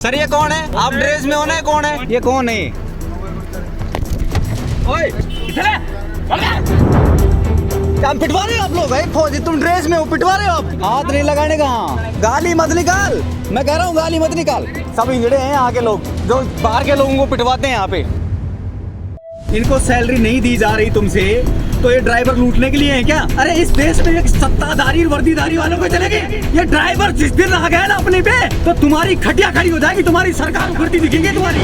Sir ये कौन है? आप ड्रेस में हो ना? कौन है ये? कौन है? ओए इधर है। क्या पिटवा रहे हो आप लोग? फौजी तुम ड्रेस में हो, पिटवा रहे हो आप? हाथ नहीं लगाने का। गाली मत निकाल, मैं कह रहा हूँ गाली मत निकाल। सब इंजड़े हैं यहाँ के लोग जो बाहर के लोगों को पिटवाते हैं यहाँ पे। इनको सैलरी नहीं दी जा रही तुमसे तो ये ड्राइवर लूटने के लिए है क्या? अरे इस देश में एक सत्ताधारी वर्दीधारी वालों को चलेगी। ये ड्राइवर जिस दिन आ गया ना अपने पे तो तुम्हारी खटिया खड़ी हो जाएगी, तुम्हारी सरकार उखड़ती दिखेगी तुम्हारी।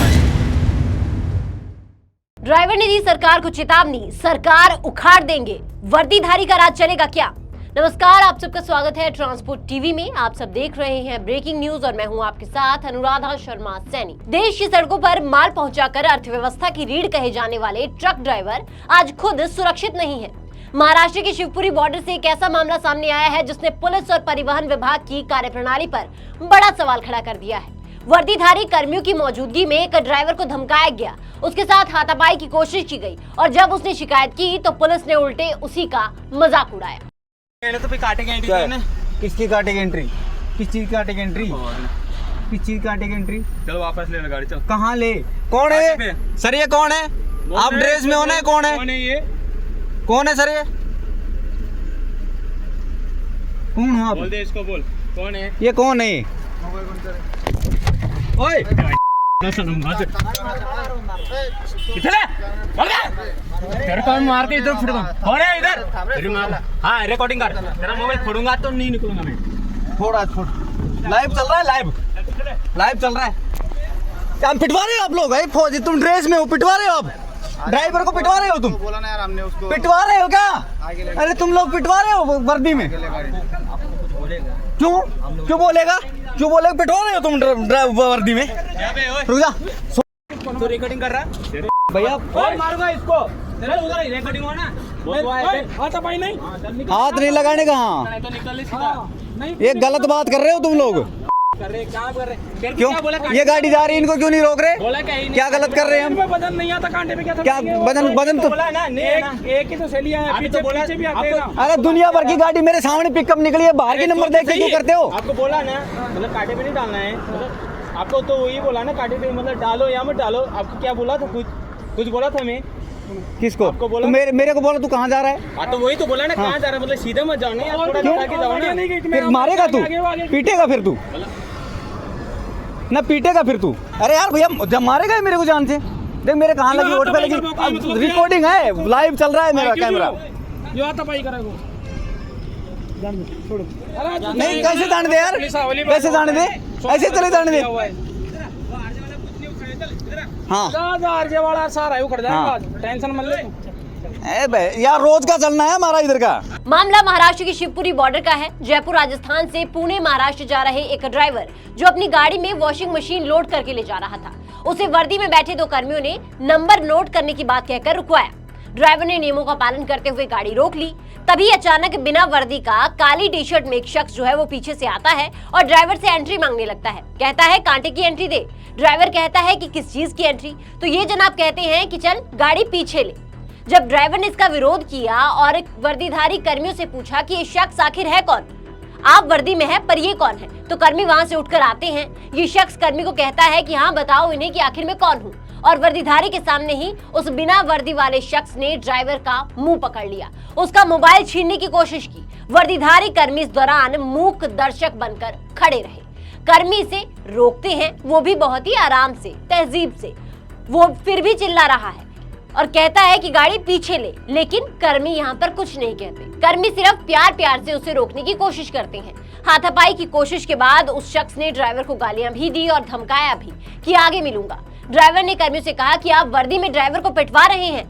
ड्राइवर ने दी सरकार को चेतावनी, सरकार उखाड़ देंगे, वर्दीधारी का राज चलेगा क्या? नमस्कार, आप सबका स्वागत है ट्रांसपोर्ट टीवी में। आप सब देख रहे हैं ब्रेकिंग न्यूज और मैं हूं आपके साथ अनुराधा शर्मा सैनी। देश की सड़कों पर माल पहुंचाकर अर्थव्यवस्था की रीढ़ कहे जाने वाले ट्रक ड्राइवर आज खुद सुरक्षित नहीं है। महाराष्ट्र के शिवपुरी बॉर्डर से एक ऐसा मामला सामने आया है जिसने पुलिस और परिवहन विभाग की कार्यप्रणाली पर बड़ा सवाल खड़ा कर दिया है। वर्दीधारी कर्मियों की मौजूदगी में एक ड्राइवर को धमकाया गया, उसके साथ हाथापाई की कोशिश की गई और जब उसने शिकायत की तो पुलिस ने उल्टे उसी का मजाक उड़ाया। तो भी काटेंगे एंट्री। किसकी काटेंगे एंट्री? किस चीज काटेंगे एंट्री? किस चीज काटेंगे एंट्री? चलो वापस ले गाड़ी, चल। कहाँ ले? कौन है सर? ये कौन है? आप ड्रेस में हो ना? कौन है? कौन है ये? कौन है सर? ये कौन हो आप? बोल दे इसको, बोल कौन है ये? कौन है? ओए तेरे को मार के इधर फोड़ूंगा। कौन है इधर? हाँ रिकॉर्डिंग कर। तेरा मोबाइल फोड़ूंगा तो नहीं निकलूंगा मैं। फोड़ आज फोड़। लाइव चल रहा है, लाइव चल रहा है। क्या पिटवा रहे हो आप लोग? फौजी तुम ड्रेस में हो, पिटवा रहे हो आप? ड्राइवर को पिटवा रहे हो तुम? बोला ना यार हमने उसको। पिटवा रहे हो क्या? अरे तुम लोग पिटवा रहे हो वर्दी में। क्यों क्यों बोलेगा? क्यों बोलेगा? पिटवा रहे हो तुम वर्दी में? रुक जा। तो रिकॉर्डिंग कर रहा है भैया मारूंगा इसको। उधर रिकॉर्डिंग हो ना, हाथ नहीं लगाने का। तो निकल सीधा। ये गलत बात कर रहे हो तुम लोग। कर रहे क्या कर रहे? क्यों ये गाड़ी जा रही है, इनको क्यों नहीं रोक रहे? बोला क्या गलत कर रहे हैं हम? वजन नहीं आता कांटे पे, क्या वजन तो बोला ना, नहीं है ना। एक ही तो सैली है, अभी पीछे तो बोला, पीछे भी आते हैं ना। अरे दुनिया भर की गाड़ी मेरे सामने पिकअप निकली है, बाहर के नंबर देख के क्यों करते हो? आपको बोला ना, मतलब कांटे पे नहीं डालना है। मतलब आपको तो वही बोला ना, कांटे पे मतलब डालो या मत डालो। आपको क्या बोला था? कुछ बोला था मैं। किसको? आपको बोला? तो मेरे को बोला तू कहाँ जा रहा है? हाँ तो वही तो बोला ना, कहाँ जा रहा है? मतलब सीधा मत जाओ ना, थोड़ा दिखा के जाओ ना। फिर मारेगा तू? पीटेगा फिर तू? ना पीटेगा फिर तू? अरे यार भैया जब मारेगा मेरे को जान से। देख मेरे कहाँ लगी, वोट पे लगी। रिकॉर्डिंग है, लाइव चल रहा है मेरा कैमरा। जो आता पाई करेगा छोड़ो। नहीं कैसे जाने दे यार, कैसे जाने दे? ऐसे चले जाने दे। हाँ वाला सारा उखड़ जाएगा, टेंशन मत ले। यार रोज का चलना है हमारा इधर का। मामला महाराष्ट्र की शिवपुरी बॉर्डर का है। जयपुर राजस्थान से पुणे महाराष्ट्र जा रहे एक ड्राइवर जो अपनी गाड़ी में वॉशिंग मशीन लोड करके ले जा रहा था, उसे वर्दी में बैठे दो कर्मियों ने नंबर नोट करने की बात कहकर रुकवाया। ड्राइवर ने नियमों का पालन करते हुए गाड़ी रोक ली। तभी अचानक बिना वर्दी का काली टी शर्ट में एक शख्स जो है वो पीछे से आता है और ड्राइवर से एंट्री मांगने लगता है। कहता है कांटे की एंट्री दे। ड्राइवर कहता है कि किस चीज की एंट्री? तो ये जनाब कहते हैं कि चल गाड़ी पीछे ले। जब ड्राइवर ने इसका विरोध किया और वर्दीधारी कर्मियों से पूछा कि ये शख्स आखिर है कौन, आप वर्दी में है पर ये कौन है, तो कर्मी वहां से उठकर आते हैं। ये शख्स कर्मी को कहता है कि हाँ बताओ इन्हें कि आखिर मैं कौन हूँ, और वर्दीधारी के सामने ही उस बिना वर्दी वाले शख्स ने ड्राइवर का मुंह पकड़ लिया, उसका मोबाइल छीनने की कोशिश की। वर्दीधारी कर्मी इस दौरान मूक दर्शक बनकर खड़े रहे। कर्मी इसे रोकते हैं, वो भी बहुत ही आराम से, तहजीब से। वो फिर भी चिल्ला रहा है और कहता है कि गाड़ी पीछे ले, लेकिन कर्मी यहाँ पर कुछ नहीं कहते। कर्मी सिर्फ प्यार प्यार से उसे रोकने की कोशिश करते हैं। हाथापाई की कोशिश के बाद उस शख्स ने ड्राइवर को गालियां भी दी और धमकाया भी कि आगे मिलूंगा। ड्राइवर ने कर्मियों से कहा कि आप वर्दी में ड्राइवर को पिटवा रहे हैं,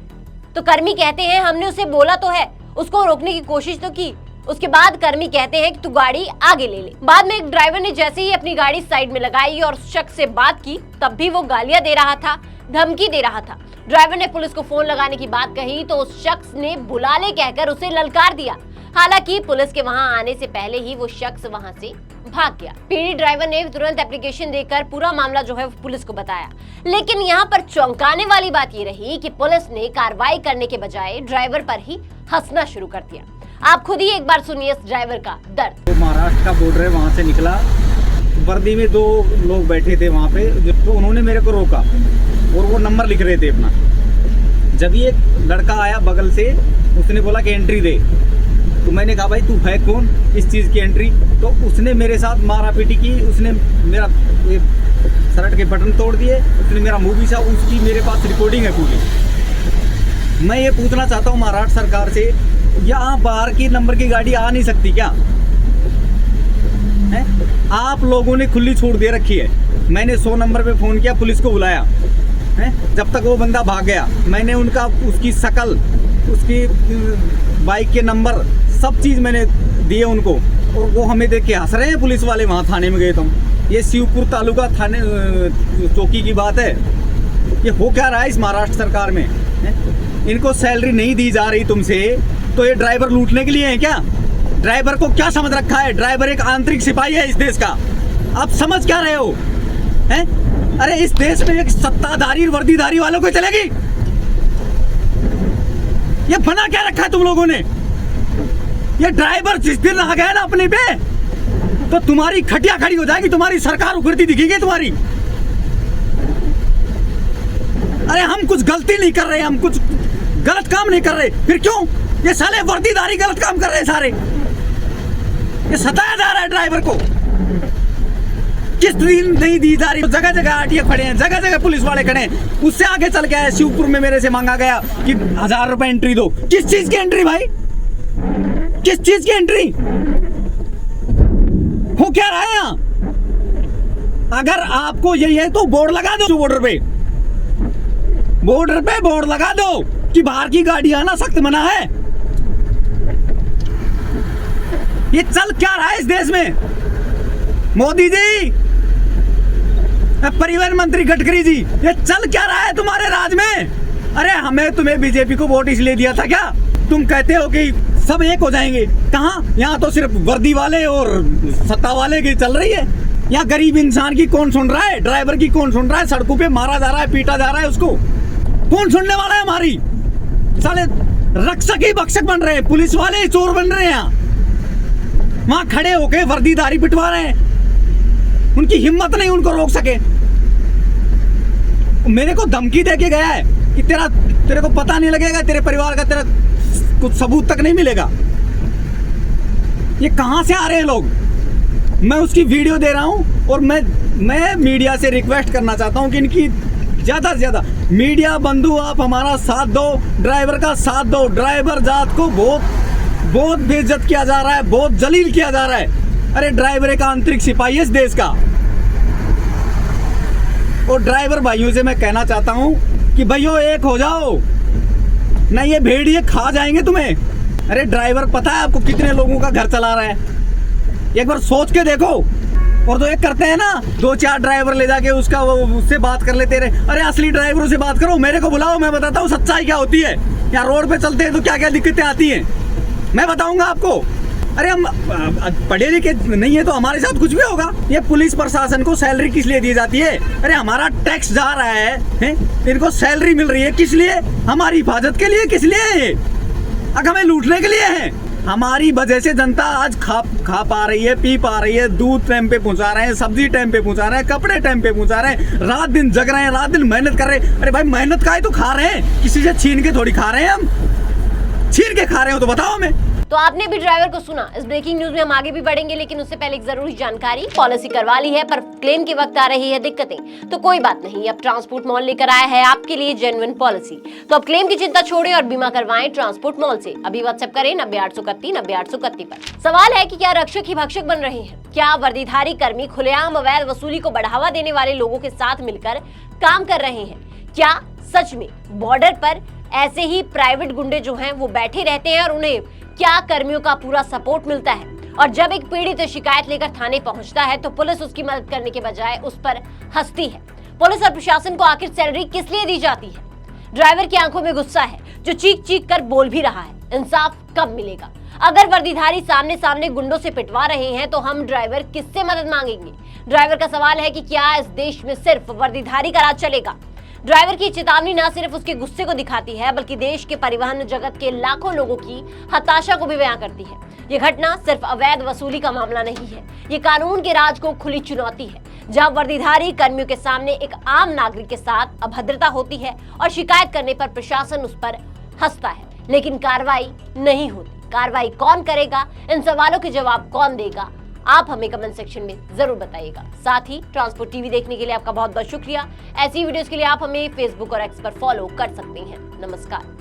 तो कर्मी कहते हैं हमने उसे बोला तो है, उसको रोकने की कोशिश तो की। उसके बाद कर्मी कहते हैं कि तू गाड़ी आगे ले ले। बाद में एक ड्राइवर ने जैसे ही अपनी गाड़ी साइड में लगाई और उस शख्स से बात की, तब भी वो गालियां दे रहा था, धमकी दे रहा था। ड्राइवर ने पुलिस को फोन लगाने की बात कही तो उस शख्स ने बुला ले कहकर उसे ललकार दिया। हालांकि पुलिस के वहां आने से पहले ही वो शख्स वहां से भाग गया। पीड़ित ड्राइवर ने तुरंत एप्लीकेशन देकर पूरा मामला जो है पुलिस को बताया। लेकिन यहाँ पर चौंकाने वाली बात ये रही कि पुलिस ने कार्रवाई करने के बजाय ड्राइवर पर ही हंसना शुरू कर दिया। आप खुद ही एक बार सुनिए इस ड्राइवर का दर्द। महाराष्ट्र का बॉर्डर है, वहां से निकला वर्दी में 2 लोग बैठे थे वहाँ पे, तो उन्होंने मेरे को रोका और वो नंबर लिख रहे थे अपना। जब ये लड़का आया बगल से, उसने बोला कि एंट्री दे, तो मैंने कहा भाई तू है कौन इस चीज़ की एंट्री? तो उसने मेरे साथ मारापीटी की, उसने मेरा शर्ट के बटन तोड़ दिए, उसने मेरा मुंह भी सा, उसकी मेरे पास रिकॉर्डिंग है पूरी। मैं ये पूछना चाहता हूँ महाराष्ट्र सरकार से, यहाँ बाहर की नंबर की गाड़ी आ नहीं सकती क्या है? आप लोगों ने खुली छूट दे रखी है। मैंने 100 नंबर पे फ़ोन किया, पुलिस को बुलाया है, जब तक वो बंदा भाग गया मैंने उसकी शकल, उसकी बाइक के नंबर, सब चीज़ मैंने दिए उनको, और वो हमें देख के हंस रहे हैं पुलिस वाले। वहाँ थाने में गए तो ये शिवपुर तालुका थाने चौकी की बात है। ये हो क्या रहा है इस महाराष्ट्र सरकार में है? इनको सैलरी नहीं दी जा रही तुमसे, तो ये ड्राइवर लूटने के लिए है क्या? ड्राइवर को क्या समझ रखा है? ड्राइवर एक आंतरिक सिपाही है इस देश का। आप समझ क्या रहे हो हैं? अरे इस देश में एक सत्ताधारी वर्दीधारी वालों को चलेगी? ये बना क्या रखा है तुम लोगों ने? ये ड्राइवर जिस दिन आ गया ना अपने पे, तो तुम्हारी खटिया खड़ी हो जाएगी, तुम्हारी सरकार उखड़ती दिखेगी तुम्हारी। अरे हम कुछ गलती नहीं कर रहे, हम कुछ गलत काम नहीं कर रहे, फिर क्यों ये साले वर्दीधारी गलत काम कर रहे हैं सारे? ये सताया जा रहा है ड्राइवर को, किस दिन नहीं दी जा रही। जगह जगह आरटीओ खड़े हैं, जगह जगह पुलिस वाले खड़े हैं। उससे आगे चल के आया शिवपुर में मेरे से मांगा गया कि 1000 रुपए एंट्री दो। किस चीज की एंट्री भाई? किस चीज की एंट्री? हो क्या रहा है यहाँ? अगर आपको यही है तो बोर्ड लगा दो, बॉर्डर पे बोर्ड लगा दो कि बाहर की गाड़ी आना सख्त मना है। ये चल क्या रहा है इस देश में? मोदी जी, परिवहन मंत्री गडकरी जी, ये चल क्या रहा है तुम्हारे राज में? अरे हमें तुम्हें बीजेपी को वोट इसलिए दिया था क्या? तुम कहते हो कि सब एक हो जाएंगे। कहाँ? यहाँ तो सिर्फ वर्दी वाले और सत्ता वाले की चल रही है। यहाँ गरीब इंसान की कौन सुन रहा है? ड्राइवर की कौन सुन रहा है? सड़कों पे मारा जा रहा है, पीटा जा रहा है, उसको कौन सुनने वाला है? हमारी साले रक्षक ही भक्षक बन रहे हैं, पुलिस वाले ही चोर बन रहे हैं। यहाँ वहां खड़े होके वर्दीधारी पिटवा रहे हैं, उनकी हिम्मत नहीं उनको रोक सके। मेरे को धमकी दे के गया है कि तेरे को पता नहीं लगेगा, तेरे परिवार का तेरा कुछ सबूत तक नहीं मिलेगा। ये कहां से आ रहे हैं लोग? मैं उसकी वीडियो दे रहा हूं और मैं मीडिया से रिक्वेस्ट करना चाहता हूं कि इनकी ज्यादा से ज्यादा मीडिया बंधु आप हमारा साथ दो, ड्राइवर का साथ दो। ड्राइवर जात को बहुत बेइज्जत किया जा रहा है, बहुत जलील किया जा रहा है। अरे ड्राइवर एक आंतरिक सिपाही है इस देश का। और ड्राइवर भाइयों से मैं कहना चाहता हूं कि भाइयों एक हो जाओ, नहीं ये भेड़िए खा जाएंगे तुम्हें। अरे ड्राइवर पता है आपको कितने लोगों का घर चला रहा है? एक बार सोच के देखो। और तो एक करते हैं ना, 2-4 ड्राइवर ले जाके उससे बात कर लेते रहे। अरे असली ड्राइवरों से बात करो, मेरे को बुलाओ, मैं बताता हूँ सच्चाई क्या होती है। यहाँ रोड पे चलते हैं तो क्या क्या दिक्कतें आती हैं, मैं बताऊंगा आपको। अरे हम पढ़े लिखे नहीं है तो हमारे साथ कुछ भी होगा। ये पुलिस प्रशासन को सैलरी किस लिए दी जाती है? अरे हमारा टैक्स जा रहा है, इनको सैलरी मिल रही है किस लिए? हमारी हिफाजत के लिए। किस लिए? अगर हमें लूटने के लिए है। हमारी वजह से जनता आज खा पा रही है, पी पा रही है, दूध टाइम पे पहुंचा रहे हैं, सब्जी टाइम पे पहुंचा रहे हैं, कपड़े टाइम पे पहुंचा रहे हैं, रात दिन जग रहे हैं, रात दिन मेहनत कर रहे हैं। अरे भाई मेहनत का ही तो खा रहे हैं, किसी से छीन के थोड़ी खा रहे हैं। हम छीन के खा रहे हो तो बताओ हमें। तो आपने भी ड्राइवर को सुना। इस ब्रेकिंग न्यूज में हम आगे भी बढ़ेंगे, लेकिन उससे पहले एक जरूरी जानकारी। पॉलिसी करवा ली है पर क्लेम के वक्त आ रही है दिक्कतें, तो कोई बात नहीं, अब ट्रांसपोर्ट मॉल लेकर आया है आपके लिए जेन्युइन पॉलिसी। तो अब क्लेम की चिंता छोड़ें और बीमा करवाएं ट्रांसपोर्ट मॉल से। अभी व्हाट्सएप करें 90-831-90-831 पर। सवाल है कि क्या रक्षक ही भक्षक बन रहे हैं? क्या वर्दीधारी कर्मी खुलेआम अवैध वसूली को बढ़ावा देने वाले लोगों के साथ मिलकर काम कर रहे हैं? क्या सच में बॉर्डर पर ऐसे ही प्राइवेट गुंडे जो हैं वो बैठे रहते हैं और उन्हें क्या कर्मियों का पूरा सपोर्ट मिलता है? और जब एक पीड़ित शिकायत लेकर थाने पहुंचता है तो पुलिस उसकी मदद करने के बजाय उस पर हंसती है। पुलिस और प्रशासन को आखिर सैलरी किस लिए दी जाती है? ड्राइवर की आंखों में गुस्सा है जो चीख चीख कर बोल भी रहा है। इंसाफ कब मिलेगा? अगर वर्दीधारी सामने सामने गुंडों से पिटवा रहे हैं तो हम ड्राइवर किससे मदद मांगेंगे? ड्राइवर का सवाल है कि क्या इस देश में सिर्फ वर्दीधारी का राज चलेगा? ड्राइवर की चेतावनी न सिर्फ उसके गुस्से को दिखाती है बल्कि देश के परिवहन जगत के लाखों लोगों की हताशा को भी बयां करती है। ये घटना सिर्फ अवैध वसूली का मामला नहीं है, ये कानून के राज को खुली चुनौती है, जहां वर्दीधारी कर्मियों के सामने एक आम नागरिक के साथ अभद्रता होती है और शिकायत करने पर प्रशासन उस पर हंसता है, लेकिन कार्रवाई नहीं होती। कार्रवाई कौन करेगा, इन सवालों के जवाब कौन देगा, आप हमें कमेंट सेक्शन में जरूर बताइएगा। साथ ही ट्रांसपोर्ट टीवी देखने के लिए आपका बहुत बहुत शुक्रिया। ऐसी वीडियोस के लिए आप हमें फेसबुक और एक्स पर फॉलो कर सकते हैं। नमस्कार।